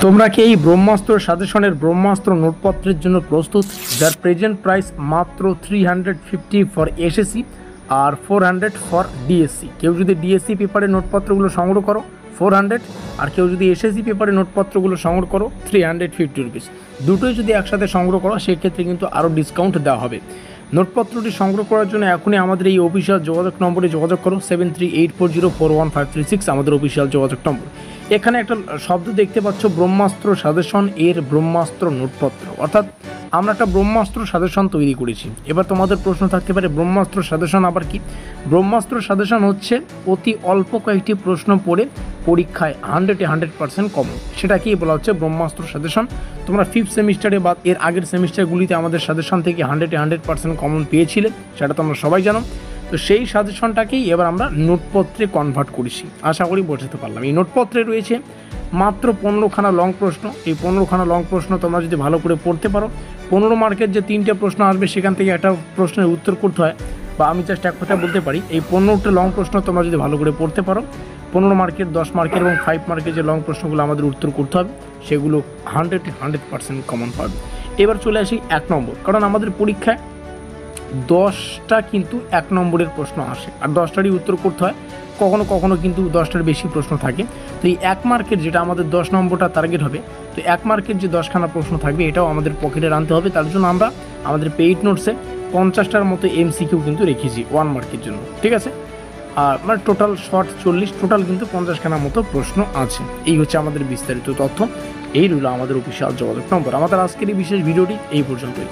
তোমরা কি এই ব্রহ্মাস্ত্র সাজেশনের ব্রহ্মাস্ত্র নোটপত্রের জন্য প্রস্তুত, যার প্রেজেন্ট প্রাইস মাত্র 350 ফর এসএসসি আর 400 ফর ডিএসসি। কেউ যদি ডিএসসি পেপারের নোটপত্রগুলো সংগ্রহ করো 400, আর কেউ যদি এসএসসি পেপারের নোটপত্রগুলো সংগ্রহ করো 350 রুপিস। দুটোই যদি একসাথে সংগ্রহ করো সেক্ষেত্রে কিন্তু আরও ডিসকাউন্ট দেওয়া হবে। নোটপত্রটি সংগ্রহ করার জন্য এখনই আমাদের এই অফিসিয়াল যোগাযোগ নম্বরে যোগাযোগ করো 7384041536, আমাদের অফিসিয়াল যোগাযোগ নম্বর। এখানে একটা শব্দ দেখতে পাচ্ছ ব্রহ্মাস্ত্র সাজেশন এর ব্রহ্মাস্ত্র নোটপত্র, অর্থাৎ আমরা একটা ব্রহ্মাস্ত্র সাজেশন তৈরি করেছি। এবার তোমাদের প্রশ্ন থাকতে পারে ব্রহ্মাস্ত্র সাজেশন আবার কি? ব্রহ্মাস্ত্র সাজেশন হচ্ছে অতি অল্প কয়েকটি প্রশ্ন পড়ে পরীক্ষায় 100% কমন, সেটাকেই বলা হচ্ছে ব্রহ্মাস্ত্র সাজেশন। তোমরা 5th সেমিস্টারে বা এর আগের সেমিস্টারগুলিতে আমাদের সাজেশন থেকে 100% কমন পেয়েছিলে, সেটা তোমরা সবাই জানো। তো সেই সাজেশনটাকেই এবার আমরা নোটপত্রে কনভার্ট করেছি, আশা করি বোঝাতে পারলাম। এই নোটপত্রে রয়েছে মাত্র 15খানা লং প্রশ্ন। এই 15খানা লং প্রশ্ন তোমরা যদি ভালো করে পড়তে পারো, 15 মার্কের যে 3টে প্রশ্ন আসবে সেখান থেকে একটা প্রশ্নের উত্তর করতে হয়, বা আমি জাস্ট এক কথা বলতে পারি এই 15টা লং প্রশ্ন তোমরা যদি ভালো করে পড়তে পারো, 15 মার্কের, 10 মার্কের এবং 5 মার্কের যে লং প্রশ্নগুলো আমাদের উত্তর করতে হবে সেগুলো 100% কমন পাবে। এবার চলে আসি 1 নম্বর, কারণ আমাদের পরীক্ষায় 10টা কিন্তু 1 নম্বরের প্রশ্ন আসে, আর 10টারই উত্তর করতে হয়। কখনো কখনো কিন্তু 10টার বেশি প্রশ্ন থাকে। তো এই 1 মার্কের যেটা আমাদের 10 নম্বরটা টার্গেট হবে, তো 1 মার্কের যে 10খানা প্রশ্ন থাকবে এটাও আমাদের পকেটে আনতে হবে। তার জন্য আমরা আমাদের পেইড নোটসে 50টার মতো এমসিকিউ কিন্তু রেখেছি 1 মার্কের জন্য, ঠিক আছে? আর মানে টোটাল শর্ট 40, টোটাল কিন্তু 50খানার মতো প্রশ্ন আছে। এই হচ্ছে আমাদের বিস্তারিত তথ্য, এই রইল আমাদের অফিসিয়াল যোগাযোগ নম্বর। আমাদের আজকের এই বিশেষ ভিডিওটি এই পর্যন্তই।